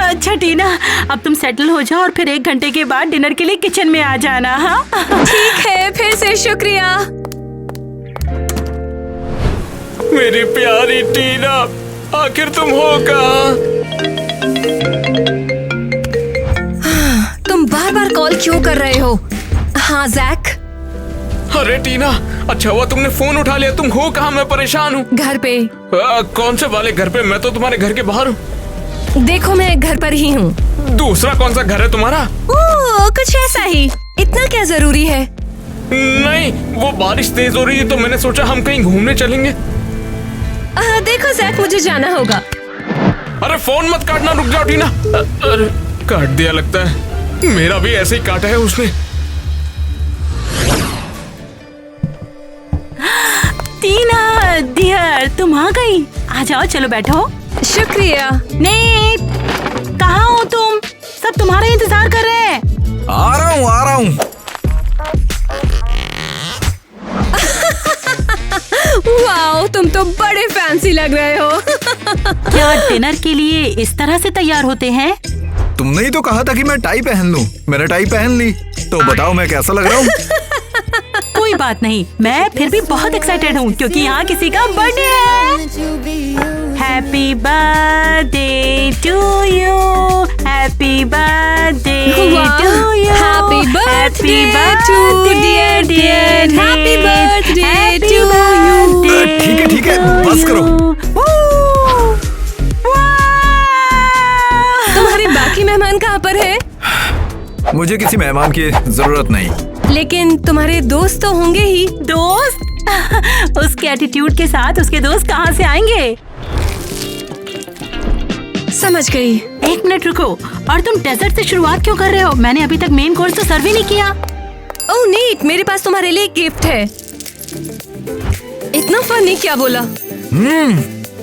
अच्छा टीना, अब तुम सेटल हो जाओ और फिर 1 घंटे के बाद डिनर के लिए किचन में आ जाना। हाँ ठीक है, फिर से शुक्रिया। मेरी प्यारी टीना, आखिर तुम हो कहाँ? तुम बार बार कॉल क्यों कर रहे हो? हाँ जैक। अरे टीना, अच्छा हुआ तुमने फोन उठा लिया। तुम हो कहाँ? मैं परेशान हूँ। घर पे। कौन से वाले घर पे? मैं तो तुम्हारे घर के बाहर हूँ। देखो, मैं घर पर ही हूँ। दूसरा कौन सा घर है तुम्हारा? कुछ ऐसा ही। इतना क्या जरूरी है? नहीं, वो बारिश तेज हो रही है तो मैंने सोचा हम कहीं घूमने चलेंगे। देखो जैक, मुझे जाना होगा। अरे फोन मत काटना, रुक जाओ टीना। अरे काट दिया लगता है। मेरा भी ऐसे ही काटा है उसने। टीना डियर, तुम आ गई। आ जाओ, चलो बैठो। शुक्रिया। नेट, कहाँ हो तुम? सब तुम्हारा इंतजार कर रहे हैं। आ रहा हूँ। वाओ, तुम तो बड़े फैंसी लग रहे हो। क्या डिनर के लिए इस तरह से तैयार होते हैं? तुमने ही तो कहा था कि मैं टाई पहन लूं। मैंने टाई पहन ली, तो बताओ मैं कैसा लग रहा हूँ? कोई बात नहीं, मैं फिर भी बहुत एक्साइटेड हूँ क्योंकि यहाँ किसी का बर्थडे है। Happy birthday to you, happy birthday to you, happy birthday to dear dear, happy birthday to you. ठीक है, बस करो। तुम्हारे बाकी मेहमान कहाँ पर है? मुझे किसी मेहमान की जरूरत नहीं। लेकिन तुम्हारे दोस्त तो होंगे ही। दोस्त? उसके एटीट्यूड के साथ उसके दोस्त कहाँ से आएंगे? समझ गई। 1 मिनट रुको, और तुम डेजर्ट से शुरुआत क्यों कर रहे हो? मैंने अभी तक मेन कोर्स तो सर्व ही नहीं किया। ओह नीट, मेरे पास तुम्हारे लिए एक गिफ्ट है। इतना फनी क्या बोला?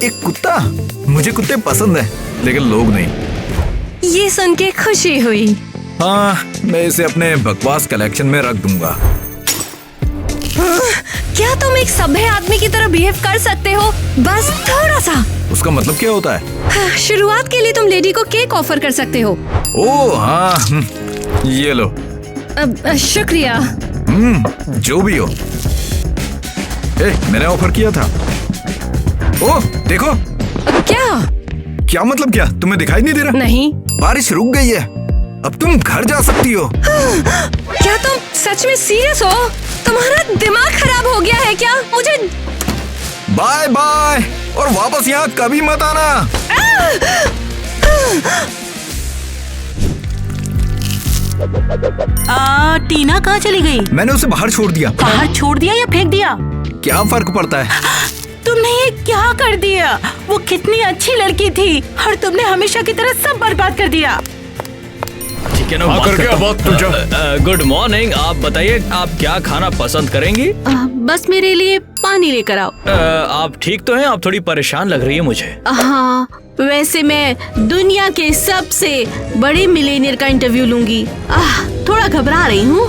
एक कुत्ता। मुझे कुत्ते पसंद है, लेकिन लोग नहीं। ये सुन के खुशी हुई। हाँ, मैं इसे अपने बकवास कलेक्शन में रख दूंगा। क्या तुम एक सभ्य आदमी की तरह बिहेव कर सकते हो? बस थोड़ा सा। उसका मतलब क्या होता है? शुरुआत के लिए तुम लेडी को केक ऑफर कर सकते हो। ओह हाँ, ये लो। शुक्रिया। जो भी हो। मैंने ऑफर किया था। ओह देखो। क्या मतलब क्या? तुम्हें दिखाई नहीं दे रहा? नहीं। बारिश रुक गई है, अब तुम घर जा सकती हो। क्या तुम सच में सीरियस हो? तुम्हारा दिमाग खराब हो गया है क्या? मुझे बाय बाय, और वापस यहाँ कभी मत आना। टीना कहाँ चली गई? मैंने उसे बाहर छोड़ दिया। बाहर छोड़ दिया या फेंक दिया? क्या फर्क पड़ता है? तुमने ये क्या कर दिया? वो कितनी अच्छी लड़की थी और तुमने हमेशा की तरह सब बर्बाद कर दिया। ठीक है ना, गुड मॉर्निंग। आप बताइए, आप क्या खाना पसंद करेंगी? बस मेरे लिए पानी लेकर आओ। आप ठीक तो हैं? आप थोड़ी परेशान लग रही है मुझे। हाँ, वैसे मैं दुनिया के सबसे बड़े मिलेनियर का इंटरव्यू लूंगी। थोड़ा घबरा रही हूँ।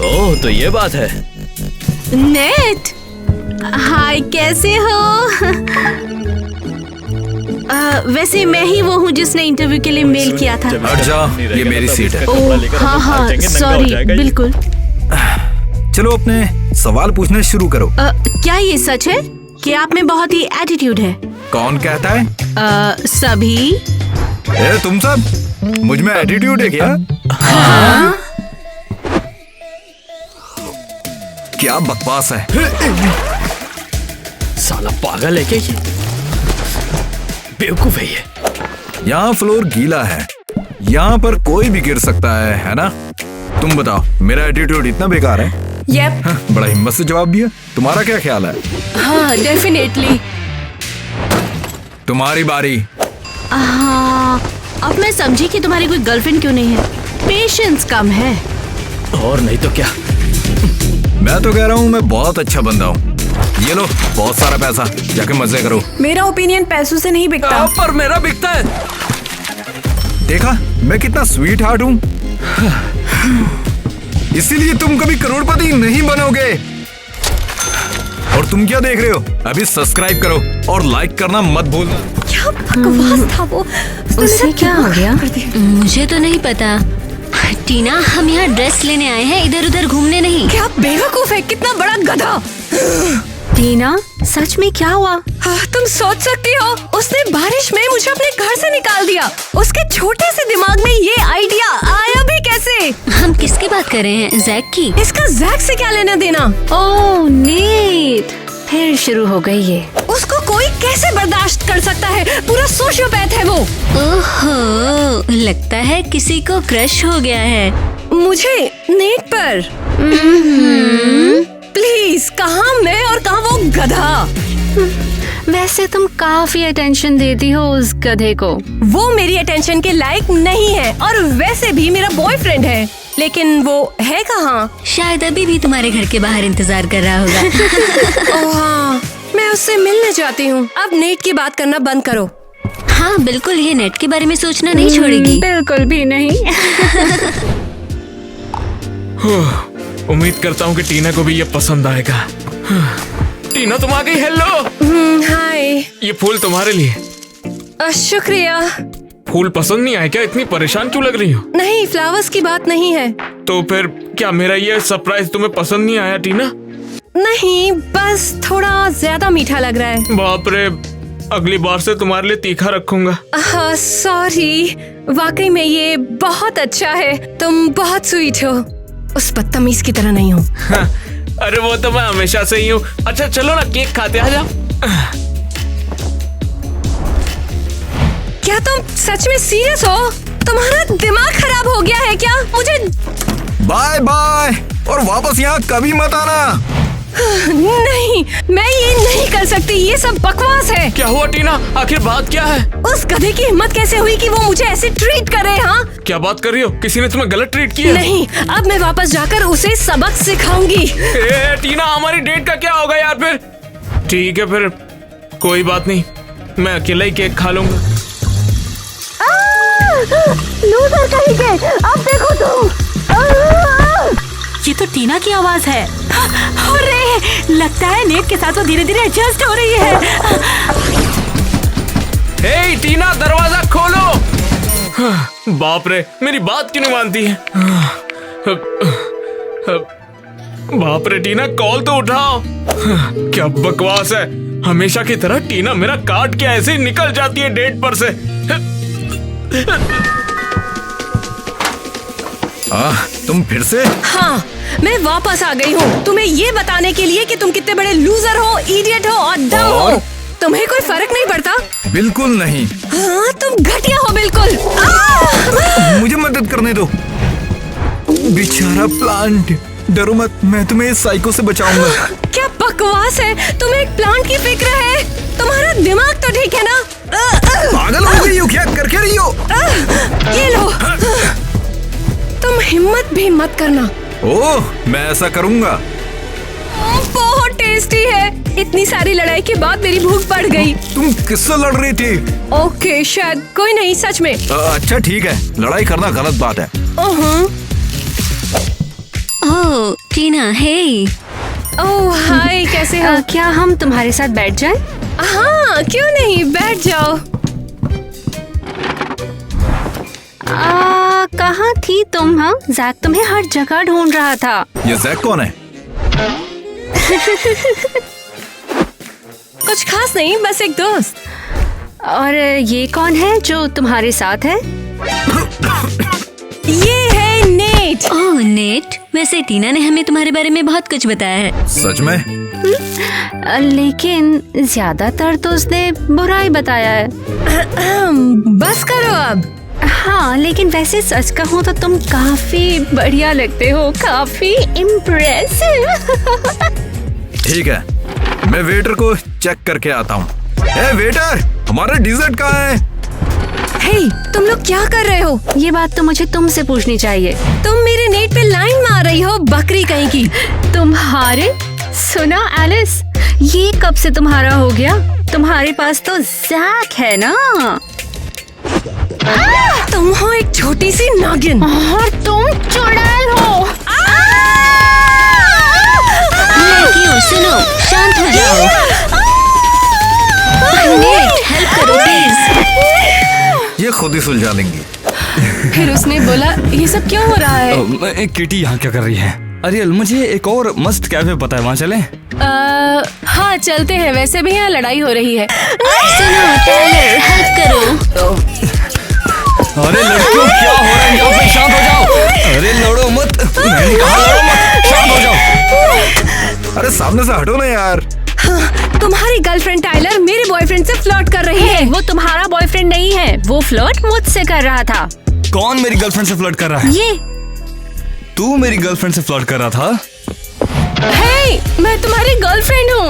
ओह, तो ये बात है। नेट, हाय, कैसे हो? वैसे मैं ही वो हूँ जिसने इंटरव्यू के लिए मेल किया था। हट जा, ये मेरी सीट है। ओह हाँ, सॉरी, बिल्कुल। चलो अपने सवाल पूछने शुरू करो। क्या ये सच है कि आप में बहुत ही एटीट्यूड है? कौन कहता है? सभी। तुम सब? मुझ में एटीट्यूड है क्या? हाँ। क्या बकवास है। साला पागल है क्या ये? बेवकूफ है ये। यहाँ फ्लोर गीला है, यहाँ पर कोई भी गिर सकता है ना? तुम बताओ, मेरा एटीट्यूड इतना बेकार है? Yep. बड़ा हिम्मत से जवाब दिया। तुम्हारा क्या ख्याल है? हाँ, डेफिनेटली। तुम्हारी बारी। अब मैं समझी कि तुम्हारी कोई गर्लफ्रेंड क्यों नहीं है। पेशेंस कम है। और नहीं तो क्या। मैं तो कह रहा हूँ मैं बहुत अच्छा बंदा हूँ। ये लो बहुत सारा पैसा, जाके मजे करो। मेरा ओपिनियन पैसों से नहीं बिकता। पर मेरा बिकता है। देखा मैं कितना स्वीट हार्ट हूँ। इसीलिए तुम कभी करोड़पति नहीं बनोगे। और तुम क्या देख रहे हो? अभी सब्सक्राइब करो और लाइक करना मत भूलना। क्या बकवास था वो? उससे क्या हो गया? मुझे तो नहीं पता। टीना, हम यहाँ ड्रेस लेने आए हैं, इधर उधर घूमने नहीं। क्या बेवकूफ है, कितना बड़ा गधा। टीना, सच में क्या हुआ? तुम सोच सकती हो, उसने बारिश में मुझे अपने घर से निकाल दिया। उसके छोटे से दिमाग में ये आइडिया आया भी कैसे? हम किसकी बात कर रहे हैं? जैक की? इसका जैक से क्या लेना देना? ओह नीट, फिर शुरू हो गई ये। उसको कोई कैसे बर्दाश्त कर सकता है? पूरा सोशियोपैथ है वो। ओहो, लगता है किसी को क्रश हो गया है। मुझे नेट पर। प्लीज, कहाँ मैं और कहाँ वो गधा? वैसे तुम काफी अटेंशन देती हो उस गधे को। वो मेरी अटेंशन के लायक नहीं है, और वैसे भी मेरा बॉयफ्रेंड है, लेकिन वो है कहाँ? शायद अभी भी तुम्हारे घर के बाहर इंतजार कर रहा होगा। ओह हाँ, मैं उससे मिलने चाहती हूँ। अब नेट की बात करना बंद करो। हाँ बिल्कुल, ये नेट के बारे में सोचना नहीं छोड़ेगी। बिल्कुल भी नहीं। उम्मीद करता हूँ कि टीना को भी ये पसंद आएगा। टीना तुम आ गई। हेलो। हाय। ये फूल तुम्हारे लिए। शुक्रिया। फूल पसंद नहीं आए क्या? इतनी परेशान क्यों लग रही हो? नहीं, फ्लावर्स की बात नहीं है। तो फिर क्या मेरा ये सरप्राइज तुम्हें पसंद नहीं आया टीना? नहीं, बस थोड़ा ज्यादा मीठा लग रहा है। बाप रे, अगली बार से तुम्हारे लिए तीखा रखूंगा। सॉरी, वाकई में ये बहुत अच्छा है। तुम बहुत स्वीट हो, उस बदतमीज की तरह नहीं हो। अरे वो तो मैं हमेशा से ही हूँ। अच्छा चलो ना, केक खाते आ जाओ। क्या तुम सच में सीरियस हो? तुम्हारा दिमाग खराब हो गया है क्या? मुझे बाय बाय, और वापस यहाँ कभी मत आना। नहीं, मैं ये नहीं कर सकती। ये सब बकवास है। क्या हुआ टीना? आखिर बात क्या है? उस गधे की हिम्मत कैसे हुई कि वो मुझे ऐसे ट्रीट करे? हाँ, क्या बात कर रही हो? किसी ने तुम्हें गलत ट्रीट किया? नहीं, अब मैं वापस जाकर उसे सबक सिखाऊंगी। टीना, हमारी डेट का क्या होगा यार फिर? ठीक है फिर, कोई बात नहीं, मैं अकेला ही केक खा लूंगा। लूजर कहीं के, अब देखो तुम। ये तो टीना की आवाज है। अरे, लगता है नेट के साथ वो धीरे धीरे एडजस्ट हो रही है। हे टीना, दरवाजा खोलो। बाप रे, मेरी बात क्यों नहीं मानती है? बाप रे टीना, कॉल तो उठाओ। क्या बकवास है, हमेशा की तरह टीना मेरा काट के ऐसे ही निकल जाती है डेट पर से। तुम फिर से? हाँ, मैं वापस आ गई हूँ तुम्हें ये बताने के लिए कि तुम कितने बड़े लूजर हो, इडियट हो और डम हो। तुम्हें कोई फर्क नहीं पड़ता? बिल्कुल नहीं। हाँ, तुम घटिया हो बिल्कुल। मुझे मदद करने दो। बेचारा प्लांट, डरो मत, मैं तुम्हें इस साइको से बचाऊंगा। क्या बकवास है, तुम्हें एक प्लांट की फिक्र है? तुम्हारा दिमाग तो ठीक है ना? पागल हो गई हो क्या? कर क्या रही हो? ये लो, तुम हिम्मत भी मत करना। ओह, मैं ऐसा करूंगा। बहुत टेस्टी है। इतनी सारी लड़ाई के बाद मेरी भूख बढ़ गई। तुम किससे लड़ रही थी? ओके, शायद कोई नहीं, सच में। अच्छा ठीक है, लड़ाई करना गलत बात है। ओह टीना, हे। ओह हाय, कैसे हो? क्या हम तुम्हारे साथ बैठ जाएं? हाँ, क्यों नहीं, बैठ जाओ। कहाँ थी तुम? हाँ, जैक तुम्हें हर जगह ढूंढ रहा था। ये जैक कौन है? कुछ खास नहीं, बस एक दोस्त। और ये कौन है जो तुम्हारे साथ है? ये है नेट। ओह नेट, वैसे टीना ने हमें तुम्हारे बारे में बहुत कुछ बताया है। सच में? लेकिन ज्यादातर तो उसने बुरा ही बताया है। बस करो अब। हाँ, लेकिन वैसे सच कहूँ तो तुम काफी बढ़िया लगते हो, काफी इम्प्रेसिव। ठीक है, मैं वेटर को चेक करके आता हूँ। ए वेटर, हमारा डिजर्ट कहाँ है? हे, तुम लोग क्या कर रहे हो? ये बात तो मुझे तुमसे पूछनी चाहिए। तुम मेरे नेट पे लाइन मार रही हो, बकरी कहीं की। तुम्हारे? सुना एलिस, ये कब से तुम्हारा हो गया? तुम्हारे पास तो जैक है ना। तुम हो एक छोटी सी नागिन और तुम चुड़ैल हो। लड़कियों सुनो, शांत हो जाओ। नेट, हेल्प करो प्लीज। ये खुद ही सुलझा लेंगी। फिर उसने बोला, ये सब क्यों हो रहा है? किटी यहाँ क्या कर रही है? अरियल, मुझे एक और मस्त कैफे पता है, वहाँ चलें? हाँ चलते हैं, वैसे भी यहाँ लड़ाई हो रही है। सुनो टाइलर, हेल्प करो। अरे लड़कियों, क्या हो रहा है यहाँ पे? शांत हो जाओ। अरे लड़ो मत, मैंने कहा लड़ो मत, शांत हो जाओ। अरे सामने से हटो ना यार। हाँ, तुम्हारी गर्लफ्रेंड टाइलर मेरे बॉयफ्रेंड से फ्लर्ट कर रही है। वो तुम्हारा बॉयफ्रेंड नहीं है, वो फ्लर्ट मुझसे कर रहा था। कौन मेरी गर्लफ्रेंड से फ्लर्ट कर रहा है? ये तू मेरी गर्लफ्रेंड से फ्लर्ट कर रहा था? हे, मैं तुम्हारी गर्लफ्रेंड हूँ।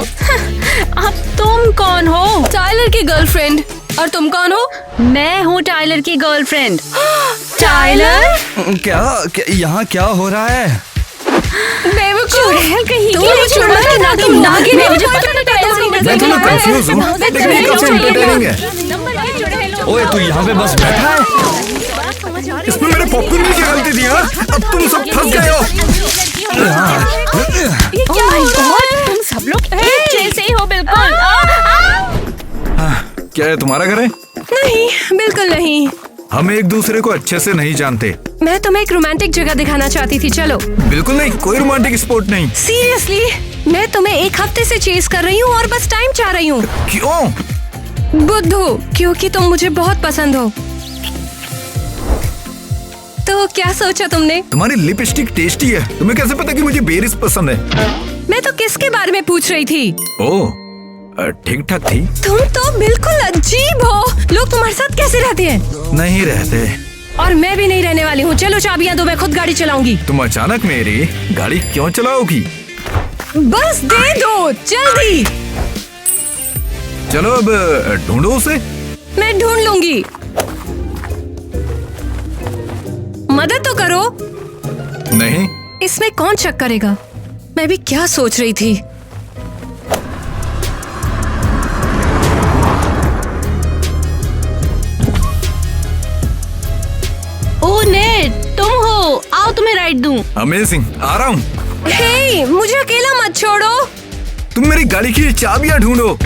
अब तुम कौन हो? टाइलर की गर्लफ्रेंड। और तुम कौन हो? मैं हूँ टाइलर की गर्लफ्रेंड। टाइलर? क्या यहाँ क्या हो रहा है? चुड़ैल कहीं तुम नागिन है, मुझे पता नहीं टाइलर से मैं थोड़ा कंफ्यूज हूँ, लेकिन ये काफी एंटरटेनिंग है। ओए तू यहाँ पे बस बैठा है? इसमें मेरे पॉपकॉर्न की गलती थी। हाँ, अब तुम सब फंस गए हो। ये क्या हो रहा है? तुम सब लोग एक जैसे ही हो बिल्कुल। क्या ये तुम्हारा घर है? नहीं, बिल्कुल नहीं। हम एक दूसरे को अच्छे से नहीं जानते। मैं तुम्हें एक रोमांटिक जगह दिखाना चाहती थी, चलो। बिल्कुल नहीं, कोई रोमांटिक स्पॉट नहीं। सीरियसली, मैं तुम्हें एक हफ्ते से चेस कर रही हूँ और बस टाइम चाह रही हूँ। क्यों? बुद्धू, क्योंकि तुम मुझे बहुत पसंद हो। तो क्या सोचा तुमने? तुम्हारी लिपस्टिक टेस्टी है। तुम्हें कैसे पता कि मुझे बेरीज पसंद है? मैं तो किसके बारे में पूछ रही थी? ओह, ठीक ठाक थी। तुम तो बिल्कुल अजीब हो। लोग तुम्हारे साथ कैसे रहते हैं? नहीं रहते। और मैं भी नहीं रहने वाली हूँ। चलो चाबियाँ दो, मैं खुद गाड़ी चलाऊंगी। तुम अचानक मेरी गाड़ी क्यों चलाओगी? बस दे दो, जल्दी। चलो अब ढूंढो उसे। मैं ढूंढ लूंगी। मदद तो करो। नहीं। इसमें कौन शक करेगा? मैं भी क्या सोच रही थी। ओ नेट, तुम हो, आओ तुम्हें राइड दूं। अमेजिंग, आ रहा हूँ। हे, मुझे अकेला मत छोड़ो। तुम मेरी गाड़ी की चाबियां ढूंढो।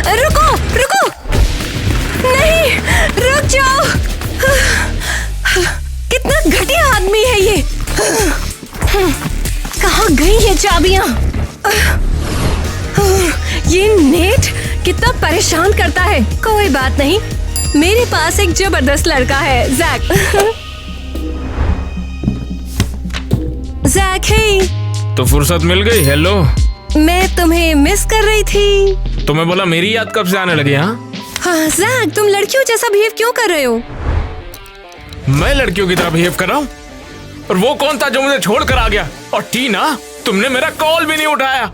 रुको रुको, नहीं, रुक जाओ। कितना घटिया आदमी है ये। कहाँ गई ये चाबियां? ये नेट कितना परेशान करता है। कोई बात नहीं, मेरे पास एक जबरदस्त लड़का है, जैक। जैक, हे। तो फुर्सत मिल गई? हेलो। मैं तुम्हें मिस कर रही थी। तुम्हें बोला मेरी याद कब से आने लगी? हाँ जैक, तुम लड़कियों जैसा बिहेव क्यों कर रहे हो? मैं लड़कियों की तरह बिहेव कर रहा हूँ? और वो कौन था जो मुझे छोड़ कर आ गया? और टीना, तुमने मेरा कॉल भी नहीं उठाया।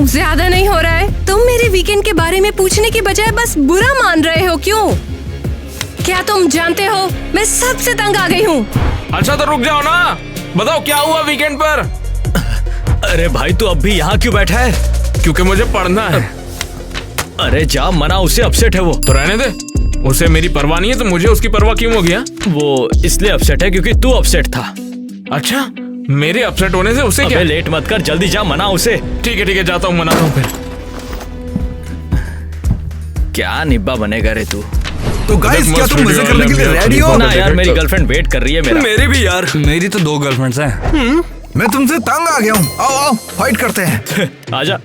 ज्यादा नहीं हो रहा है? तुम मेरे वीकेंड के बारे में पूछने की बजाय बस बुरा मान रहे हो, क्यों? क्या तुम जानते हो, मैं सबसे तंग आ गई हूँ। अच्छा तो रुक जाओ ना, बताओ क्या हुआ वीकेंड पर? अरे भाई तू अब भी यहाँ क्यों बैठा है? क्योंकि मुझे पढ़ना है। अरे जा, मना, उसे अपसेट है वो। तो रहने दे, उसे मेरी परवाह नहीं है तो मुझे उसकी परवाह क्यों हो गया? वो इसलिए अपसेट है क्योंकि तू अपसेट था। अच्छा, मेरे अपसेट होने से उसे क्या? लेट मत कर, जल्दी जा, मना उसे। ठीक है जाता हूँ, मनाता हूँ फिर। क्या निब्बा बनेगा रे तू? तो गाइस, क्या तुम मजे करने के लिए रेडी हो? ना यार, मेरी गर्लफ्रेंड वेट कर रही है मेरा। मेरी भी यार, मेरी तो 2 गर्लफ्रेंड्स हैं। मैं तुमसे तंग आ गया हूँ। आओ आओ, फाइट करते हैं। आजा।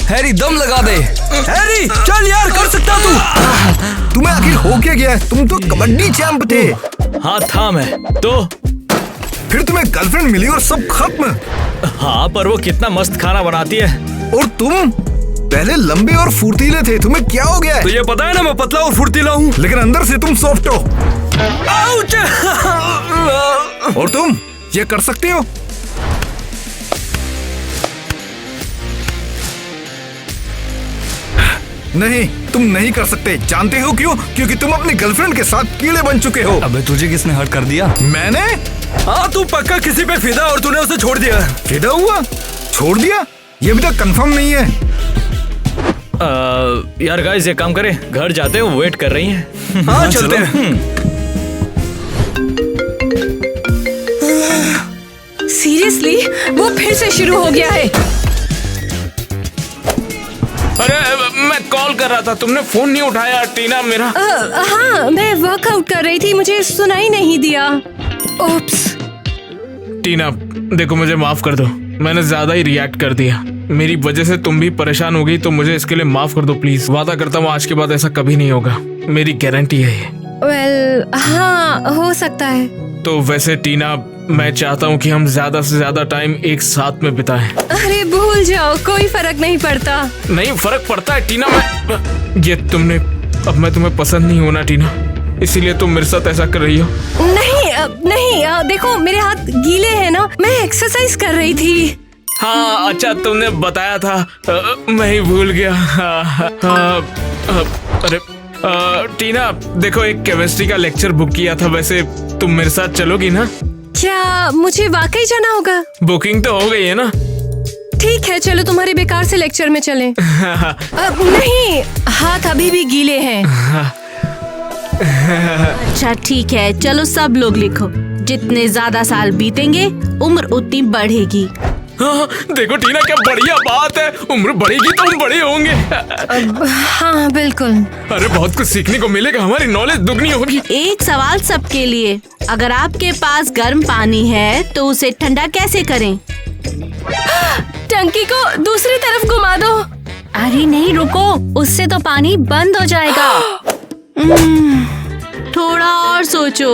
हैरी, दम लगा दे। हैरी, चल यार, कर सकता तू। तुम्हें आखिर हो क्या गया? तुम तो कबड्डी चैंप थे। हाँ था मैं तो। फिर तुम्हें गर्लफ्रेंड मिली और सब खत्म? हाँ, पर वो कितना मस्त खाना बनाती है। और तुम पहले लंबे और फुर्तीले थे, तुम्हें क्या हो गया है? तो ये पता है ना, मैं पतला और फुर्तीला हूँ, लेकिन अंदर से तुम सॉफ्ट हो। आउच! और तुम ये कर सकते हो? नहीं, तुम नहीं कर सकते। जानते हो क्यों? क्योंकि तुम अपनी गर्लफ्रेंड के साथ कीड़े बन चुके हो। अबे तुझे किसने हर्ट कर दिया? मैंने? हाँ, तू पक्का किसी पे फिदा और तूने उसे छोड़ दिया। फिदा हुआ? छोड़ दिया? ये अभी तक कंफर्म नहीं है। यार गाइस, एक काम करें, घर जाते हैं, वो वेट कर रही हैं। हाँ चलते हैं। सीरियसली, वो फिर से शुरू हो गया है। अरे मैं कॉल कर रहा था, तुमने फोन नहीं उठाया टीना मेरा। हाँ, मैं वर्कआउट कर रही थी, मुझे सुनाई नहीं दिया। ओप्स। टीना देखो, मुझे माफ कर दो, मैंने ज्यादा ही रिएक्ट कर दिया। मेरी वजह से तुम भी परेशान हो गई, तो मुझे इसके लिए माफ कर दो प्लीज। वादा करता हूँ आज के बाद ऐसा कभी नहीं होगा, मेरी गारंटी है ये। वेल, हाँ हो सकता है। तो वैसे टीना, मैं चाहता हूँ कि हम ज्यादा से ज्यादा टाइम एक साथ में बिताएं। अरे भूल जाओ, कोई फर्क नहीं पड़ता। नहीं फर्क पड़ता है टीना। ये तुमने, अब मैं तुम्हें पसंद नहीं होना टीना, इसीलिए तुम मेरे साथ ऐसा कर रही हो। नहीं, देखो मेरे हाथ गीले हैं ना, मैं एक्सरसाइज कर रही थी। हाँ अच्छा, तुमने बताया था, मैं ही भूल गया। अरे टीना देखो, एक केमिस्ट्री का लेक्चर बुक किया था, वैसे तुम मेरे साथ चलोगी ना? क्या मुझे वाकई जाना होगा? बुकिंग तो हो गई है ना? ठीक है, चलो तुम्हारे बेकार से लेक्चर में चलें। नहीं, हाथ अभी भी गीले हैं। अच्छा ठीक है, चलो सब लोग लिखो। जितने ज्यादा साल बीतेंगे, उम्र उतनी बढ़ेगी। हाँ, देखो टीना, क्या बढ़िया बात है, उम्र बढ़ेगी तो हम बड़े होंगे। हाँ बिल्कुल। अरे बहुत कुछ सीखने को मिलेगा, हमारी नॉलेज दुगनी होगी। एक सवाल सबके लिए, अगर आपके पास गर्म पानी है तो उसे ठंडा कैसे करें? टंकी को दूसरी तरफ घुमा दो। अरे नहीं, रुको, उससे तो पानी बंद हो जाएगा। थोड़ा और सोचो।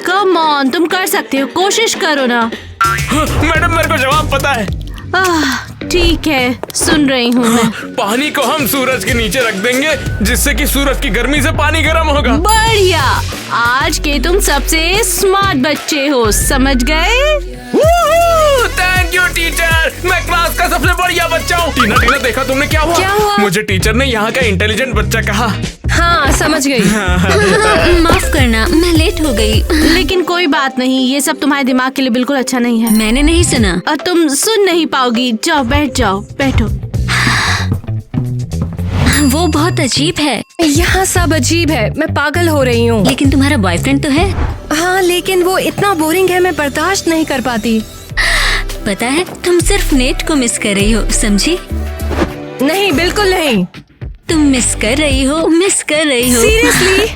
कम ऑन, तुम कर सकते हो, कोशिश करो ना। मैडम, मेरे को जवाब पता है। ठीक है, सुन रही हूँ मैं। पानी को हम सूरज के नीचे रख देंगे, जिससे कि सूरज की गर्मी से पानी गर्म होगा। बढ़िया, आज के तुम सबसे स्मार्ट बच्चे हो, समझ गए? थैंक यू टीचर, मैं क्लास का सबसे बढ़िया बच्चा हूँ। टीना देखा तुमने क्या हुआ? क्या हुआ? मुझे टीचर ने यहाँ का इंटेलिजेंट बच्चा कहा। हाँ समझ गई। माफ करना, मैं लेट हो गई। लेकिन कोई बात नहीं, ये सब तुम्हारे दिमाग के लिए बिल्कुल अच्छा नहीं है। मैंने नहीं सुना। और तुम सुन नहीं पाओगी। जाओ बैठ जाओ, बैठो। वो बहुत अजीब है। यहाँ सब अजीब है, मैं पागल हो रही हूँ। लेकिन तुम्हारा बॉयफ्रेंड तो है। हाँ, लेकिन वो इतना बोरिंग है, मैं बर्दाश्त नहीं कर पाती। पता है तुम सिर्फ नेट को मिस कर रही हो, समझी? नहीं, बिल्कुल नहीं। तुम मिस कर रही हो। सीरियसली?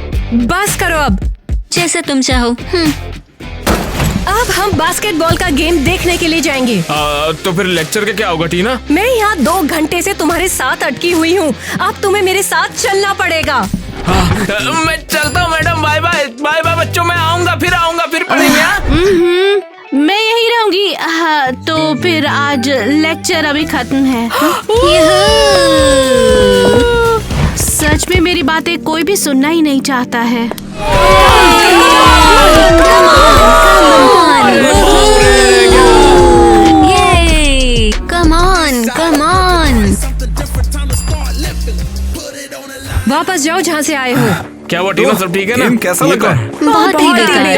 बस करो अब। जैसा तुम चाहो। अब हम बास्केटबॉल का गेम देखने के लिए जाएंगे। तो फिर लेक्चर का क्या होगा टीना? मैं यहाँ 2 घंटे से तुम्हारे साथ अटकी हुई हूँ। अब तुम्हें मेरे साथ चलना पड़ेगा। मैं चलता हूँ madam. Bye bye bye bye बच्चों, मैं आऊंगा फिर पढ़ेंगे। मैं यही रहूंगी। हाँ, तो फिर आज लेक्चर अभी खत्म है। सच में मेरी बातें कोई भी सुनना ही नहीं चाहता है। Come on. वापस जाओ जहाँ से आए हो। क्या वो टीना सब ठीक है ना? गेम कैसा लगा? बहुत ही बेकार।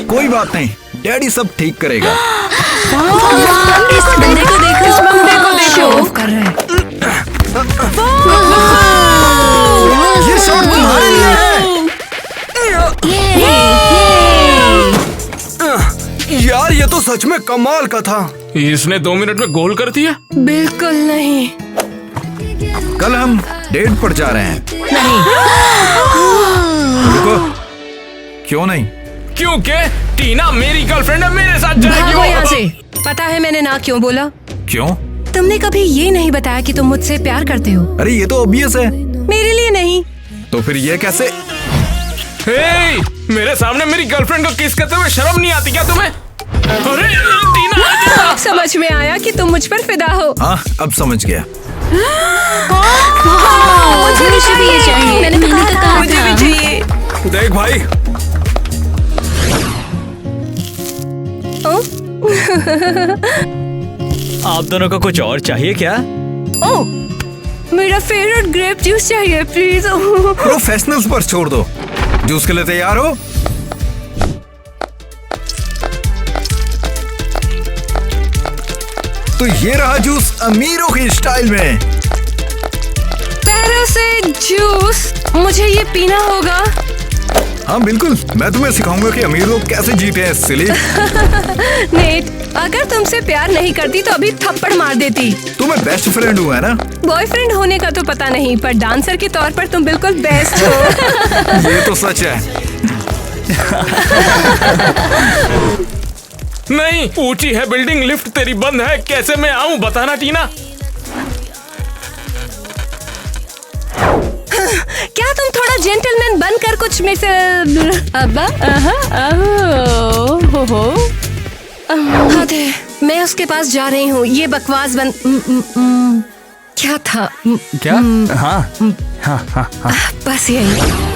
कोई बात नहीं, डैडी सब ठीक करेगा। इस बंदे को देखो। शो ऑफ कर रहे हैं। ये शॉट तुम्हारे लिए है। यार ये तो सच में कमाल का था। इसने 2 मिनट में गोल कर दिया। बिल्कुल नहीं। कल हम डेट पर जा रहे हैं। नहीं। रुको, क्यों नहीं? क्योंकि टीना मेरी गर्लफ्रेंड है, मेरे साथ जाएगी। भागो यहाँ से। पता है मैंने ना क्यों बोला? क्यों? तुमने कभी ये नहीं बताया कि तुम मुझसे प्यार करते हो। अरे ये तो ऑब्वियस है। मेरे लिए नहीं। तो फिर ये कैसे? हे, मेरे सामने मेरी गर्लफ्रेंड को किस करते हुए शर्म नहीं आती क्या तुम्हें? अरे टीना, समझ में आया कि तुम मुझ पर फिदा हो। हाँ, अब समझ गया। मुझे भी ये चाहिए। मैंने तो कहा मुझे भी चाहिए। देख भाई, आप दोनों को कुछ और चाहिए क्या? मेरा फेवरेट ग्रेप जूस चाहिए प्लीज। प्रोफेशनल्स पर छोड़ दो। जूस के लिए तैयार हो? तो ये रहा जूस अमीरों की स्टाइल में। पैरों से जूस? मुझे ये पीना होगा। हाँ बिल्कुल, मैं तुम्हें सिखाऊंगा कि अमीर लोग कैसे जीते हैं सिली। नेट, अगर तुमसे प्यार नहीं करती तो अभी थप्पड़ मार देती। तुम्हें बेस्ट फ्रेंड हुआ है ना? बॉयफ्रेंड होने का तो पता नहीं, पर डांसर के तौर पर तुम बिल्कुल बेस्ट हो। ये तो सच है। नहीं, ऊंची है बिल्डिंग, लिफ्ट तेरी बंद है, कैसे मैं आऊं बताना टीना। क्या तुम थोड़ा जेंटलमैन बनकर कुछ में से मैं उसके पास जा रही हूँ। ये बकवास बंद। क्या था? क्या? हाँ, बस यही।